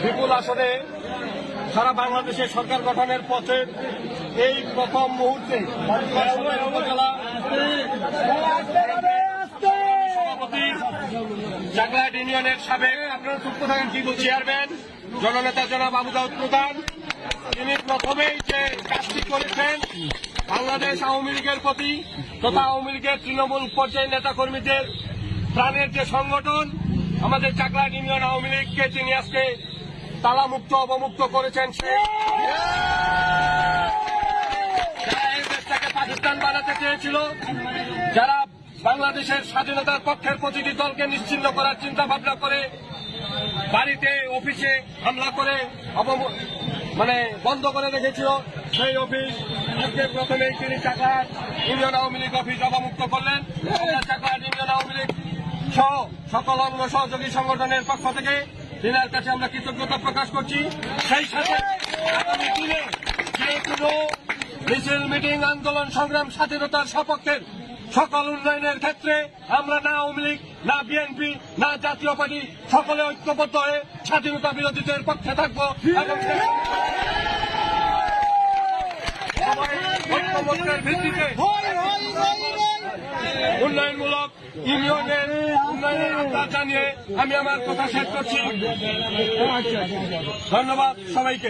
বিপুল আসনে সারা বাংলাদেশের সরকার গঠনের পথে এই প্রথম মুহূর্তে উপজেলা সভাপতি চাকলাহাট ইউনিয়নের সাবেক আপনারা চুপ থাকেন কি চেয়ারম্যান জননেতা জনাব আবু দাউদ প্রধান, তিনি প্রথমেই যে কাজটি করেছেন বাংলাদেশ আওয়ামী লীগের প্রতি তথা আওয়ামী লীগের তৃণমূল পর্যায়ের নেতা কর্মীদের প্রাণের যে সংগঠন আমাদের চাকলাহাট ইউনিয়ন আওয়ামী লীগকে তিনি আজকে তালামুক্ত অবমুক্ত করেছেন। যারা এই দেশটাকে পাকিস্তান বানাতে চেয়েছিল, যারা বাংলাদেশের স্বাধীনতার পক্ষের প্রতিটি দলকে নিশ্চিহ্ন করার চিন্তা ভাবনা করে বাড়িতে অফিসে হামলা করে বন্ধ করে রেখেছিল, সেই অফিস আজকে প্রথমেই তিনি চাকলাহাট ইউনিয়ন আওয়ামী লীগ অফিস অবমুক্ত করলেন। চাকলাহাট ইউনিয়ন আওয়ামী লীগ সহ সকল অঙ্গ সহযোগী সংগঠনের পক্ষ থেকে তিনার কাছে আমরা কৃতজ্ঞতা প্রকাশ করছি। সেই সাথে আগামী দিনে যে কোনো মিছিল মিটিং আন্দোলন সংগ্রাম স্বাধীনতার সপক্ষের সকল উন্নয়নের ক্ষেত্রে আমরা না আওয়ামী লীগ না বিএনপি না জাতীয় পার্টি সকলে ঐক্যবদ্ধ হয়ে স্বাধীনতা বিরোধীদের পক্ষে থাকবো এবং ঐক্যবদ্ধের ভিত্তিতে উন্নয়নমূলক ইউনিয়নের উন্নয়নের আহ্বান জানিয়ে আমি আমার কথা শেষ করছি। ধন্যবাদ সবাইকে।